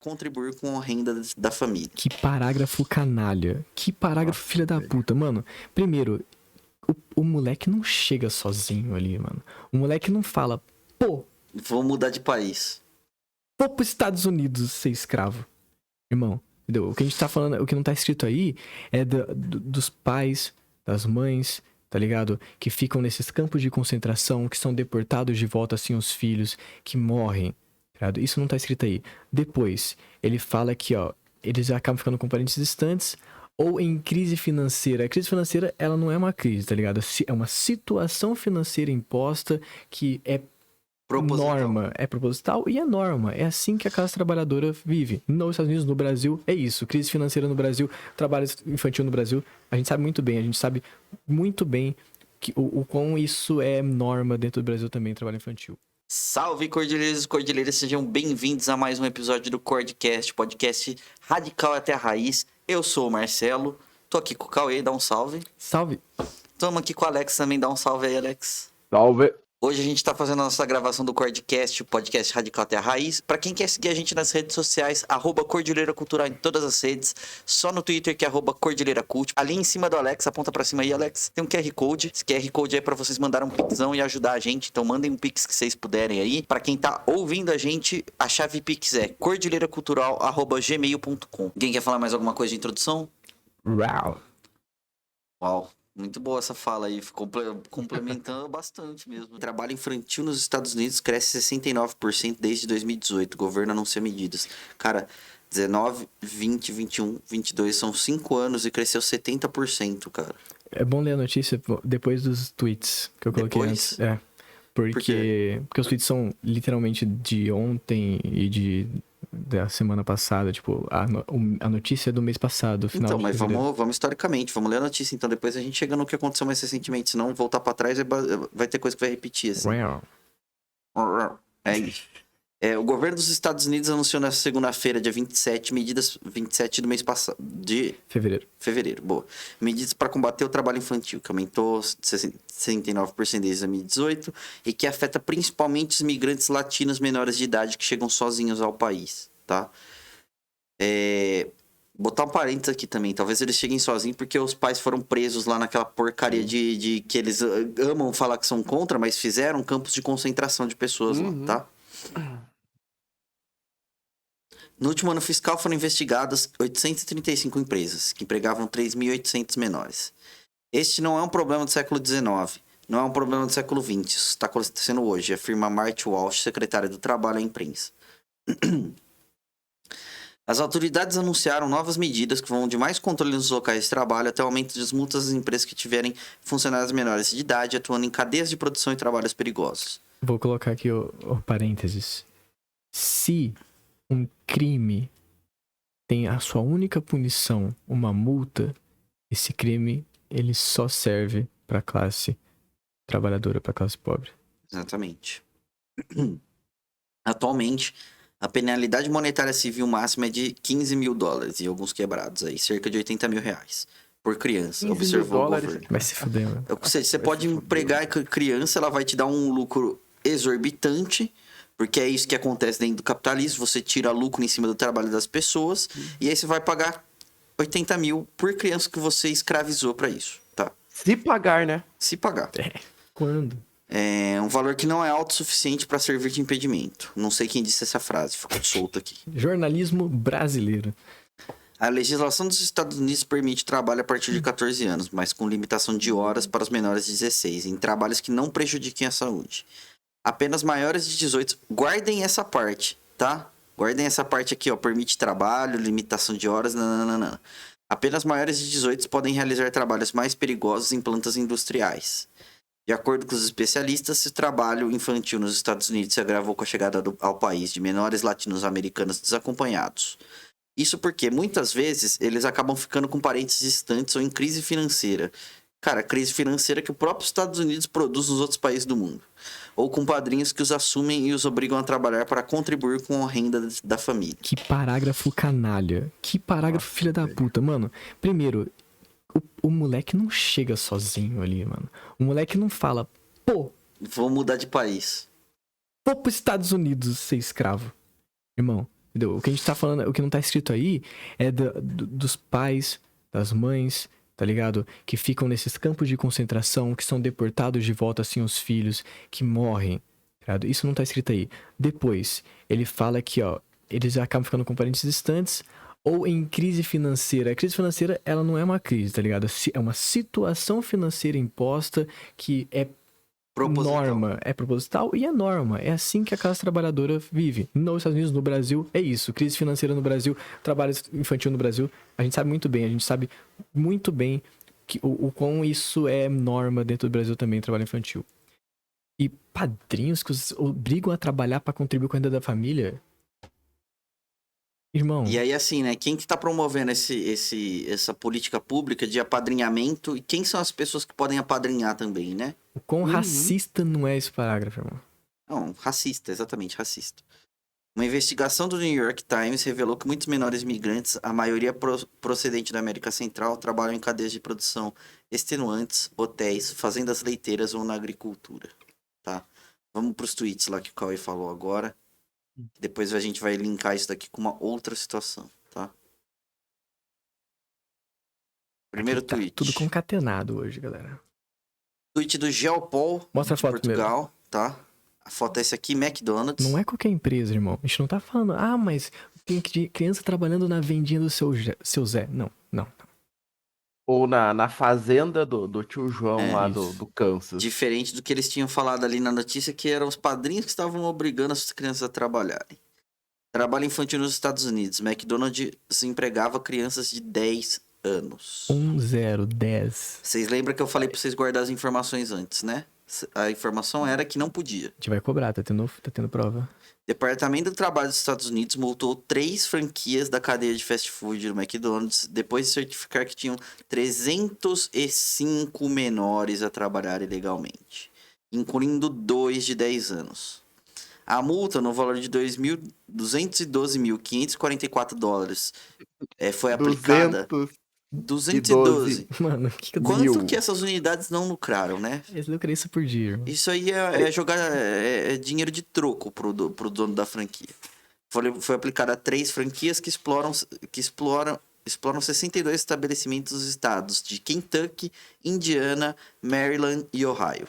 contribuir com a renda da família. Que parágrafo canalha. Que parágrafo filha da puta. Mano, primeiro, o moleque não chega sozinho ali, mano. O moleque não fala, pô, vou mudar de país. Vou pros Estados Unidos ser escravo. Irmão, entendeu? O que a gente tá falando, o que não tá escrito aí é dos pais, das mães, tá ligado? Que ficam nesses campos de concentração, que são deportados de volta assim os filhos, que morrem, tá ligado? Isso não tá escrito aí. Depois, ele fala que, ó, eles acabam ficando com parentes distantes ou em crise financeira. A crise financeira, ela não é uma crise, tá ligado? É uma situação financeira imposta que é norma, é proposital e é norma. É assim que a classe trabalhadora vive. Nos Estados Unidos, no Brasil, é isso. Crise financeira no Brasil, trabalho infantil no Brasil. A gente sabe muito bem que o quão isso é norma dentro do Brasil também, trabalho infantil. Salve, cordilheiros e cordilheiras, sejam bem-vindos a mais um episódio do Cordcast, podcast radical até a raiz. Eu sou o Marcelo, tô aqui com o Cauê, dá um salve. Salve. Tamo aqui com o Alex também, dá um salve aí, Alex. Salve. Hoje a gente tá fazendo a nossa gravação do Cordcast, o podcast radical até a raiz. Pra quem quer seguir a gente nas redes sociais, @Cordilheira Cultural em todas as redes. Só no Twitter, que é @CordilheiraCult. Ali em cima do Alex, aponta pra cima aí, Alex, tem um QR Code. Esse QR Code é pra vocês mandarem um pixão e ajudar a gente. Então mandem um pix que vocês puderem aí. Pra quem tá ouvindo a gente, a chave pix é cordilheiracultural@gmail.com. Alguém quer falar mais alguma coisa de introdução? Uau. Muito boa essa fala aí, complementando bastante mesmo. O trabalho infantil nos Estados Unidos cresce 69% desde 2018. O governo anuncia medidas. Cara, 19, 20, 21, 22 são 5 anos e cresceu 70%, cara. É bom ler a notícia depois dos tweets que eu coloquei antes. Porque os tweets são literalmente de ontem e da semana passada, tipo, a notícia é do mês passado, final de fevereiro. Então, mas vamos historicamente, vamos ler a notícia, então depois a gente chega no que aconteceu mais recentemente, senão voltar pra trás vai ter coisa que vai repetir, assim. É isso. O governo dos Estados Unidos anunciou na segunda-feira, dia 27, medidas 27 do mês passado, de fevereiro, boa. Medidas para combater o trabalho infantil, que aumentou 69% desde 2018 e que afeta principalmente os imigrantes latinos menores de idade que chegam sozinhos ao país, tá? Botar um parênteses aqui também, talvez eles cheguem sozinhos porque os pais foram presos lá naquela porcaria de que eles amam falar que são contra, mas fizeram campos de concentração de pessoas lá, tá? No último ano fiscal foram investigadas 835 empresas, que empregavam 3.800 menores. Este não é um problema do século XIX, não é um problema do século XX, isso está acontecendo hoje, afirma Marty Walsh, secretária do Trabalho à imprensa. As autoridades anunciaram novas medidas que vão de mais controle nos locais de trabalho até o aumento das multas das empresas que tiverem funcionários menores de idade atuando em cadeias de produção e trabalhos perigosos. Vou colocar aqui o parênteses. Se um crime tem a sua única punição, uma multa, esse crime ele só serve para a classe trabalhadora, para a classe pobre. Exatamente. Atualmente, a penalidade monetária civil máxima é de $15 mil e alguns quebrados aí, cerca de R$80 mil por criança, observou o governo. Vai se fuder, mano. Ou seja, você pode empregar criança, ela vai te dar um lucro exorbitante, porque é isso que acontece dentro do capitalismo, você tira lucro em cima do trabalho das pessoas, e aí você vai pagar 80 mil por criança que você escravizou pra isso, tá? Se pagar, né? Se pagar. Quando? É um valor que não é autossuficiente para servir de impedimento. Não sei quem disse essa frase, ficou solto aqui. Jornalismo brasileiro. A legislação dos Estados Unidos permite trabalho a partir de 14 anos, mas com limitação de horas para os menores de 16, em trabalhos que não prejudiquem a saúde. Apenas maiores de 18... Guardem essa parte, tá? Guardem essa parte aqui, ó. Permite trabalho, limitação de horas, nananana. Apenas maiores de 18 podem realizar trabalhos mais perigosos em plantas industriais. De acordo com os especialistas, o trabalho infantil nos Estados Unidos se agravou com a chegada ao país de menores latino-americanos desacompanhados. Isso porque, muitas vezes, eles acabam ficando com parentes distantes ou em crise financeira. Cara, crise financeira que o próprio Estados Unidos produz nos outros países do mundo. Ou com padrinhos que os assumem e os obrigam a trabalhar para contribuir com a renda da família. Que parágrafo canalha. Que parágrafo filha da puta. Mano, primeiro, o moleque não chega sozinho ali, mano. O moleque não fala, pô, vou mudar de país. Vou pros Estados Unidos ser escravo. Irmão, entendeu? O que a gente tá falando, o que não tá escrito aí é dos pais, das mães, tá ligado? Que ficam nesses campos de concentração, que são deportados de volta, assim, os filhos, que morrem, tá ligado? Isso não tá escrito aí. Depois, ele fala que, ó, eles acabam ficando com parentes distantes ou em crise financeira. A crise financeira, ela não é uma crise, tá ligado? É uma situação financeira imposta que é Proposital. norma, é proposital e é norma. É assim que a classe trabalhadora vive. Nos Estados Unidos, no Brasil, é isso. Crise financeira no Brasil, trabalho infantil no Brasil. A gente sabe muito bem que o quão isso é norma dentro do Brasil também, trabalho infantil. E padrinhos que os obrigam a trabalhar pra contribuir com a renda da família. Irmão, E aí, assim, né? Quem que tá promovendo essa política pública de apadrinhamento e quem são as pessoas que podem apadrinhar também, né? o quão racista não é esse parágrafo, irmão? Não, racista, exatamente, racista. Uma investigação do New York Times revelou que muitos menores migrantes, a maioria procedente da América Central, trabalham em cadeias de produção extenuantes, hotéis, fazendas leiteiras ou na agricultura, tá? Vamos pros tweets lá que o Cauê falou agora. Depois a gente vai linkar isso daqui com uma outra situação, tá? Primeiro Aqui tá tweet. tudo concatenado hoje, galera. Tweet do Geopol, Mostra a de foto primeiro. Portugal, tá? A foto é essa aqui, McDonald's. Não é qualquer empresa, irmão. A gente não tá falando, mas tem criança trabalhando na vendinha do seu Zé. Não. Ou na fazenda do tio João lá isso. do Kansas. Diferente do que eles tinham falado ali na notícia, que eram os padrinhos que estavam obrigando as crianças a trabalharem. Trabalho infantil nos Estados Unidos. McDonald's empregava crianças de 10 anos. 10. Vocês lembram que eu falei pra vocês guardar as informações antes, né? A informação era que não podia. A gente vai cobrar, tá tendo prova. Departamento do Trabalho dos Estados Unidos multou 3 franquias da cadeia de fast food do McDonald's depois de certificar que tinham 305 menores a trabalhar ilegalmente, incluindo 2 de 10 anos. A multa, no valor de $212.544, foi aplicada... 212. Mano, que eu Quanto que essas unidades não lucraram, né? Eles lucram isso por dia, irmão. Isso aí é jogar dinheiro de troco pro dono da franquia. Foi aplicado a 3 franquias que exploram 62 estabelecimentos dos estados de Kentucky, Indiana, Maryland e Ohio.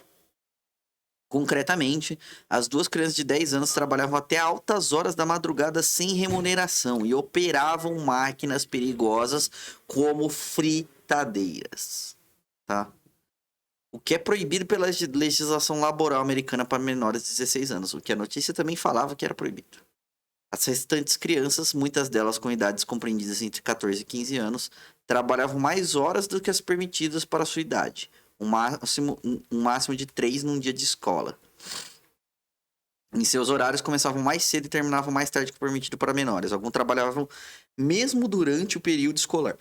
Concretamente, as 2 crianças de 10 anos trabalhavam até altas horas da madrugada sem remuneração e operavam máquinas perigosas como fritadeiras, tá? O que é proibido pela legislação laboral americana para menores de 16 anos, o que a notícia também falava que era proibido. As restantes crianças, muitas delas com idades compreendidas entre 14 e 15 anos, trabalhavam mais horas do que as permitidas para a sua idade. Um máximo de 3 num dia de escola. Em seus horários começavam mais cedo e terminavam mais tarde que o permitido para menores. Alguns trabalhavam mesmo durante o período escolar.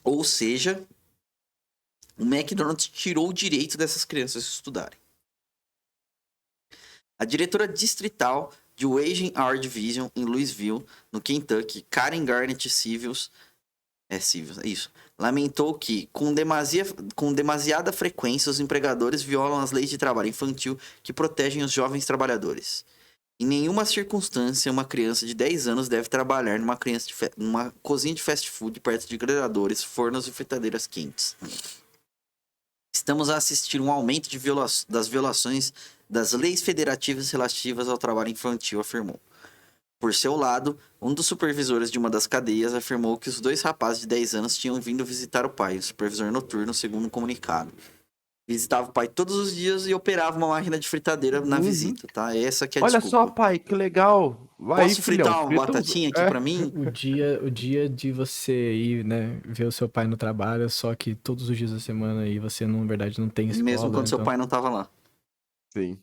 Ou seja, o McDonald's tirou o direito dessas crianças estudarem. A diretora distrital de Wage and Hour Division em Louisville, no Kentucky, Karen Garnett Civils, lamentou que, com demasiada frequência, os empregadores violam as leis de trabalho infantil que protegem os jovens trabalhadores. Em nenhuma circunstância, uma criança de 10 anos deve trabalhar numa cozinha de fast food perto de grelhadores, fornos e fritadeiras quentes. Estamos a assistir um aumento das violações das leis federativas relativas ao trabalho infantil, afirmou. Por seu lado, um dos supervisores de uma das cadeias afirmou que os 2 rapazes de 10 anos tinham vindo visitar o pai, o supervisor noturno, segundo um comunicado. Visitava o pai todos os dias e operava uma máquina de fritadeira na visita, tá? Essa que é a Olha desculpa. só, pai, que legal. Vai, Posso fritar uma batatinha aqui pra mim? O dia de você ir, né, ver o seu pai no trabalho, só que todos os dias da semana e você, na verdade, não tem escola. Mesmo quando seu pai não tava lá. Sim.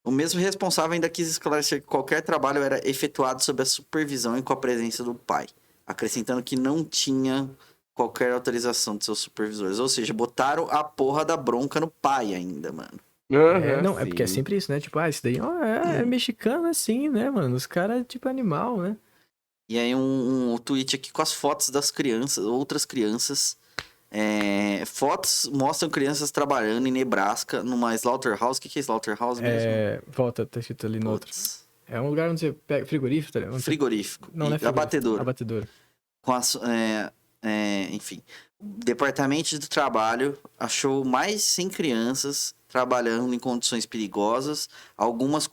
O mesmo responsável ainda quis esclarecer que qualquer trabalho era efetuado sob a supervisão e com a presença do pai, acrescentando que não tinha qualquer autorização de seus supervisores. Ou seja, botaram a porra da bronca no pai ainda, mano. Não, é porque é sempre isso, né? Tipo, esse daí é mexicano assim, né, mano? Os caras, tipo, animal, né? E aí um tweet aqui com as fotos das crianças, outras crianças. Fotos mostram crianças trabalhando em Nebraska, numa slaughterhouse. O que é slaughterhouse mesmo? Volta, tá escrito ali no outro. É um lugar onde você pega frigorífico, tá ligado? Onde você- Frigorífico. Não, não é E frigorífico. abatedouro. Abatedouro. Com enfim, o Departamento do Trabalho achou mais 100 crianças trabalhando em condições perigosas, algumas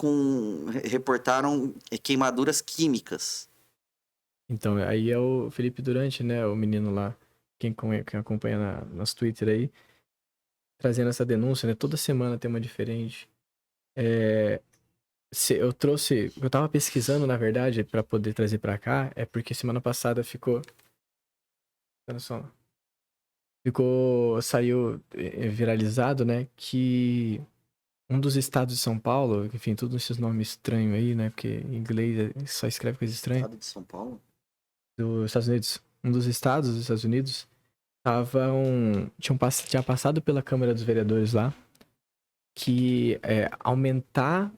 reportaram queimaduras químicas. Então, aí é o Felipe Durante, né? O menino lá, quem acompanha nas Twitter aí, trazendo essa denúncia, né? Toda semana tem uma diferente. Eu tava pesquisando, na verdade, pra poder trazer pra cá, é porque semana passada olha só, saiu viralizado, né? Que um dos estados de São Paulo, enfim, todos esses nomes estranhos aí, né? Porque em inglês só escreve coisa estranha. Estado de São Paulo? Dos Estados Unidos. Um dos estados dos Estados Unidos tinha passado pela Câmara dos Vereadores lá que aumentar,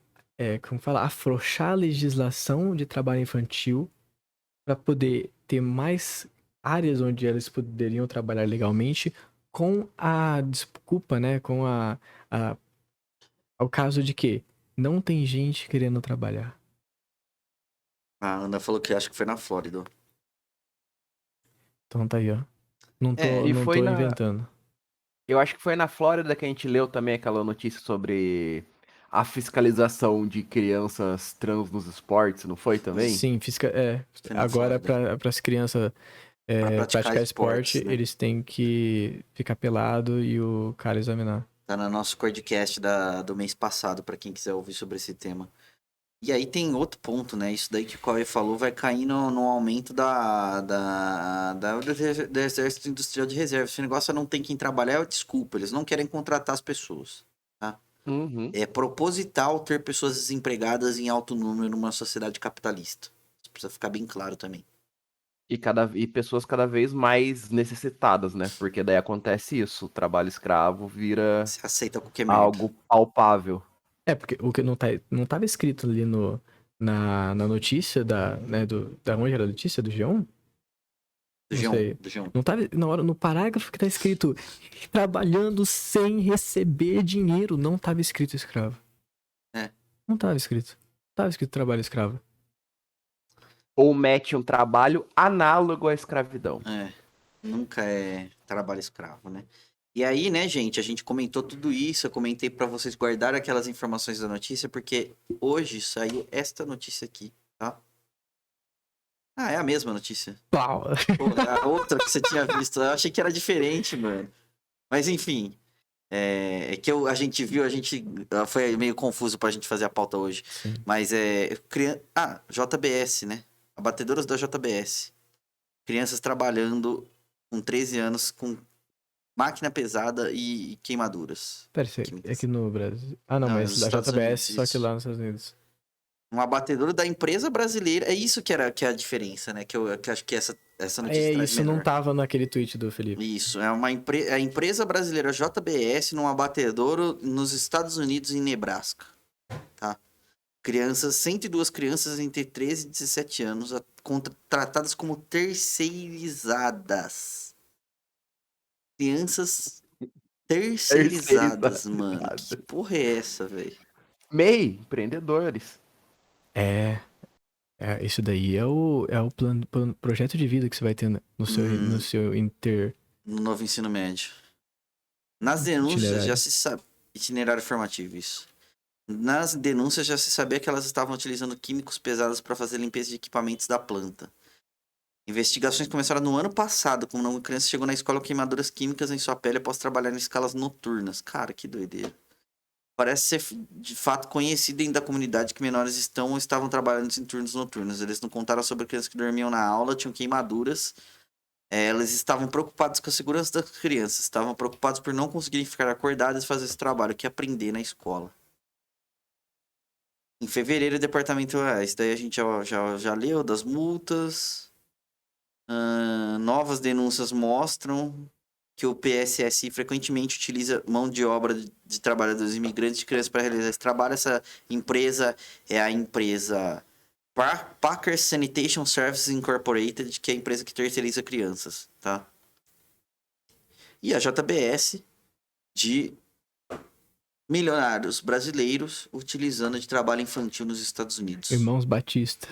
como fala, afrouxar a legislação de trabalho infantil para poder ter mais áreas onde eles poderiam trabalhar legalmente com a desculpa, né, ao caso de que não tem gente querendo trabalhar. A Ana falou que acha que foi na Flórida. Então tá aí, ó. Não tô, E não foi tô na. inventando. Eu acho que foi na Flórida que a gente leu também aquela notícia sobre a fiscalização de crianças trans nos esportes, não foi também? Sim, Foi na agora Flórida. para as crianças Pra praticar esportes, esporte, né? eles têm que ficar pelado e o cara examinar. Tá no nosso podcast do mês passado, pra quem quiser ouvir sobre esse tema. E aí tem outro ponto, né? Isso daí que o Cauê falou vai cair no aumento do Exército Industrial de Reserva. Esse negócio é não tem quem trabalhar, é desculpa. Eles não querem contratar as pessoas, tá? Uhum. É proposital ter pessoas desempregadas em alto número numa sociedade capitalista. Isso precisa ficar bem claro também. E pessoas cada vez mais necessitadas, né? Porque daí acontece isso, o trabalho escravo vira Você aceita qualquer merda. algo palpável. Porque o que não tava escrito ali na notícia da onde era a notícia? Do G1? Do Não G1, sei. do G1. Não tava, no parágrafo que tá escrito trabalhando sem receber dinheiro, não tava escrito escravo. É. Não tava escrito. Tava escrito trabalho escravo. Ou mete um trabalho análogo à escravidão. É. Nunca é trabalho escravo, né? E aí, né, gente, a gente comentou tudo isso, eu comentei pra vocês guardarem aquelas informações da notícia, porque hoje saiu esta notícia aqui, tá? Ah, é a mesma notícia. Pau. Pô, a outra que você tinha visto, eu achei que era diferente, mano. Mas enfim, é que a gente viu, foi meio confuso pra gente fazer a pauta hoje. Sim. Mas JBS, né? Abatedoras da JBS. Crianças trabalhando com 13 anos com máquina pesada e queimaduras. Pera, é químicas. aqui no Brasil. Ah, não, Não, mas nos da Estados JBS, Unidos, só que isso. lá nos Estados Unidos. Um abatedouro da empresa brasileira. É isso que é a diferença, né? Que eu acho que essa notícia traz Isso não melhor. tava naquele tweet do Felipe. Isso, é a empresa brasileira JBS num abatedouro nos Estados Unidos, em Nebraska. Tá? 102 crianças entre 13 e 17 anos, tratadas como terceirizadas. Crianças terceirizadas, mano. Que porra é essa, velho? MEI, empreendedores. Isso daí é o projeto de vida que você vai ter no seu No novo ensino médio. Nas denúncias itinerário. já se sabe. Itinerário formativo, isso. Nas denúncias já se sabia que elas estavam utilizando químicos pesados para fazer limpeza de equipamentos da planta. Investigações começaram no ano passado, quando uma criança chegou na escola com queimaduras químicas em sua pele após trabalhar em escalas noturnas. Cara, que doideira. Parece ser de fato conhecido dentro da comunidade que menores estão ou estavam trabalhando em turnos noturnos. Eles não contaram sobre crianças que dormiam na aula, tinham queimaduras. Elas estavam preocupadas com a segurança das crianças, estavam preocupadas por não conseguirem ficar acordadas e fazer esse trabalho, que é aprender na escola. Em fevereiro, o departamento. Isso daí a gente já leu, das multas. Novas denúncias mostram que o PSSI frequentemente utiliza mão de obra de trabalhadores imigrantes e crianças para realizar esse trabalho. Essa empresa é a empresa Packer Sanitation Services Incorporated, que é a empresa que terceiriza crianças, tá? E a JBS milionários brasileiros utilizando de trabalho infantil nos Estados Unidos. Irmãos Batista.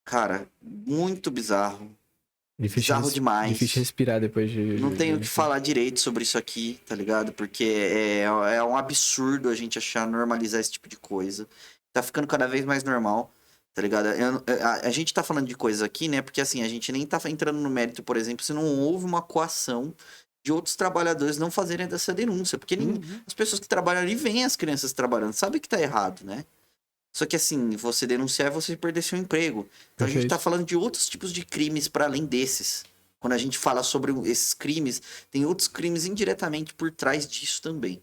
Cara, muito bizarro. Difícil, Bizarro demais. difícil respirar depois de... Não tenho o que falar direito sobre isso aqui, tá ligado? Porque é um absurdo a gente achar normalizar esse tipo de coisa. Tá ficando cada vez mais normal, tá ligado? A gente tá falando de coisas aqui, né? Porque assim, a gente nem tá entrando no mérito, por exemplo, se não houve uma coação de outros trabalhadores não fazerem essa denúncia. Porque as pessoas que trabalham ali veem as crianças trabalhando, sabem que tá errado, né? Só que assim, você denunciar é você perder seu emprego. Então a gente tá Perfeito. falando de outros tipos de crimes para além desses. Quando a gente fala sobre esses crimes, tem outros crimes indiretamente por trás disso também.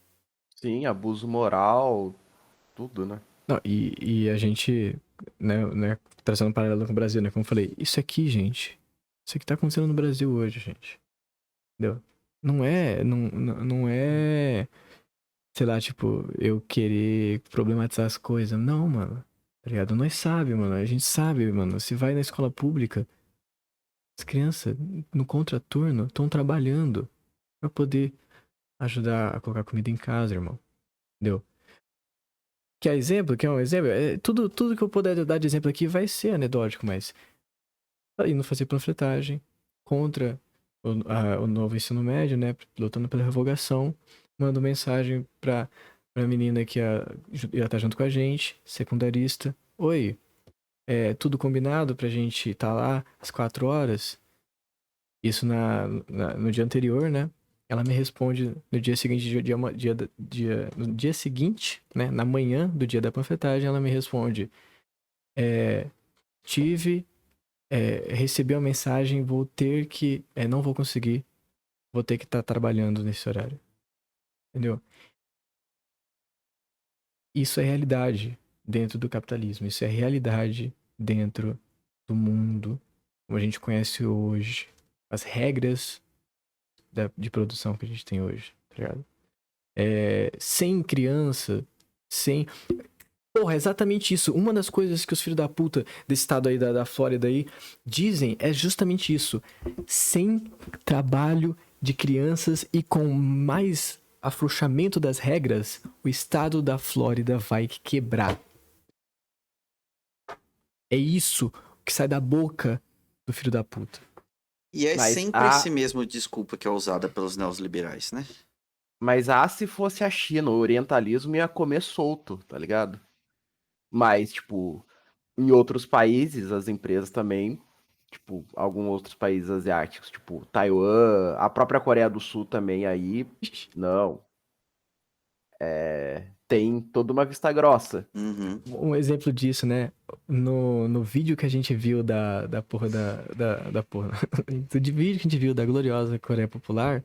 Sim, abuso moral, tudo, né? Não, e a gente, né, trazendo um paralelo com o Brasil, né? Como eu falei, isso aqui, gente, isso aqui tá acontecendo no Brasil hoje, gente. Entendeu? Não é, sei lá, tipo, eu querer problematizar as coisas. Não, mano. Tá ligado? Nós sabe, mano. A gente sabe, mano. Se vai na escola pública, as crianças no contraturno estão trabalhando pra poder ajudar a colocar comida em casa, irmão. Entendeu? Quer exemplo? Quer um exemplo? Tudo que eu puder dar de exemplo aqui vai ser anedótico, mas tá indo fazer panfletagem contra o novo ensino médio, né? Lutando pela revogação. Mando mensagem pra menina que ia estar junto com a gente, secundarista. Oi, tudo combinado pra gente estar lá às 4 horas? Isso no dia anterior, né? Ela me responde no dia seguinte, no dia seguinte, né? Na manhã do dia da panfletagem, ela me responde: recebi uma mensagem, não vou conseguir, vou ter que estar trabalhando nesse horário. Entendeu? Isso é realidade dentro do capitalismo, isso é realidade dentro do mundo como a gente conhece hoje, as regras de produção que a gente tem hoje, tá ligado? Sem criança, sem... Porra, é exatamente isso. Uma das coisas que os filhos da puta desse estado aí da Flórida aí dizem é justamente isso. Sem trabalho de crianças e com mais afrouxamento das regras, o estado da Flórida vai quebrar. É isso que sai da boca do filho da puta. E é Mas sempre esse mesmo desculpa que é usada pelos neoliberais, né? Mas se fosse a China, o orientalismo ia comer solto, tá ligado? Mas, tipo, em outros países, as empresas também, tipo, alguns outros países asiáticos, tipo, Taiwan, a própria Coreia do Sul também aí, não. Tem toda uma vista grossa. Uhum. Um exemplo disso, né? No vídeo que a gente viu da porra da porra. Do vídeo que a gente viu da gloriosa Coreia Popular,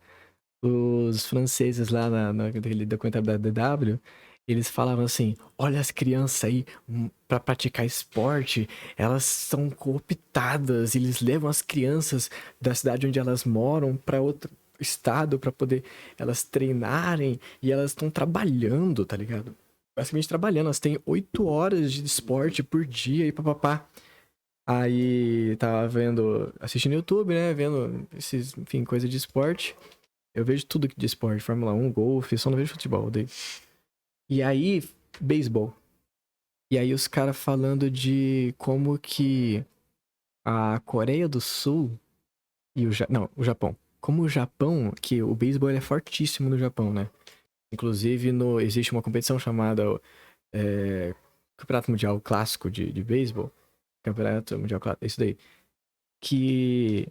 os franceses lá naquele documentário da DW, eles falavam assim: olha as crianças aí pra praticar esporte, elas são cooptadas, eles levam as crianças da cidade onde elas moram pra outro estado pra poder elas treinarem e elas estão trabalhando, tá ligado? Basicamente trabalhando, elas têm 8 horas de esporte por dia e papapá. Aí tava assistindo YouTube, né, vendo esses, enfim, coisa de esporte. Eu vejo tudo de esporte, Fórmula 1, golfe, só não vejo futebol. E aí, beisebol. E aí os caras falando de como que a Coreia do Sul e o Japão. Como o Japão, que o beisebol ele é fortíssimo no Japão, né? Inclusive, existe uma competição chamada Campeonato Mundial Clássico de Beisebol. Campeonato Mundial Clássico, é isso daí. Que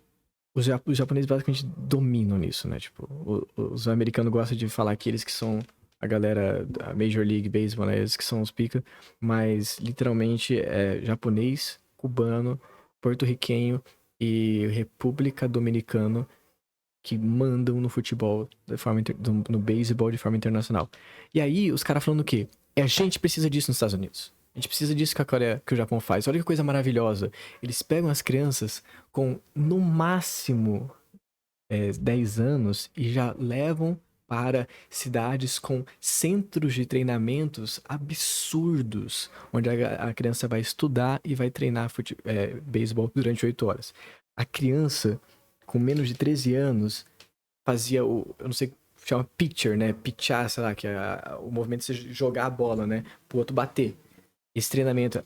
os japoneses basicamente dominam nisso, né? Tipo, os americanos gostam de falar que eles que são a galera da Major League Baseball, né? Eles que são os pica, mas literalmente é japonês, cubano, porto-riquenho e República Dominicano que mandam no futebol, no beisebol de forma internacional. E aí, os caras falando o quê? A gente precisa disso nos Estados Unidos. A gente precisa disso que o Japão faz. Olha que coisa maravilhosa. Eles pegam as crianças com, no máximo, 10 anos e já levam para cidades com centros de treinamentos absurdos, onde a criança vai estudar e vai treinar beisebol durante 8 horas. A criança com menos de 13 anos fazia eu não sei chama pitcher, né? Pitchar, sei lá, que é o movimento de você jogar a bola, né? Pro outro bater. Esse treinamento,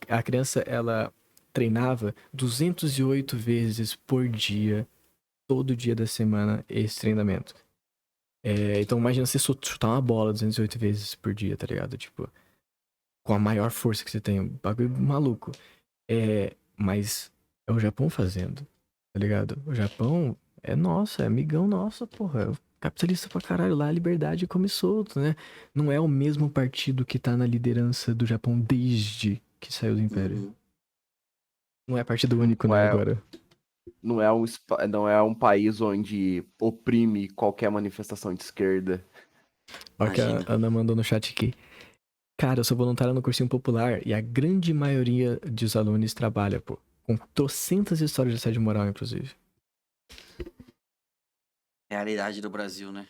a criança, ela treinava 208 vezes por dia, todo dia da semana, esse treinamento. Então imagina você chutar uma bola 208 vezes por dia, tá ligado? Tipo, com a maior força que você tem, um bagulho maluco. Mas é o Japão fazendo, tá ligado? O Japão é nosso, é amigão nosso, porra. Capitalista pra caralho, lá a liberdade come solto, né? Não é o mesmo partido que tá na liderança do Japão desde que saiu do Império. Uhum. Não é partido único, Não né, é- agora. Não é um país onde oprime qualquer manifestação de esquerda. Olha o que a Imagina. Ana mandou no chat aqui. Cara, eu sou voluntária no cursinho popular e a grande maioria dos alunos trabalha, pô. Com trocentas histórias de assédio moral, inclusive. Realidade do Brasil, né?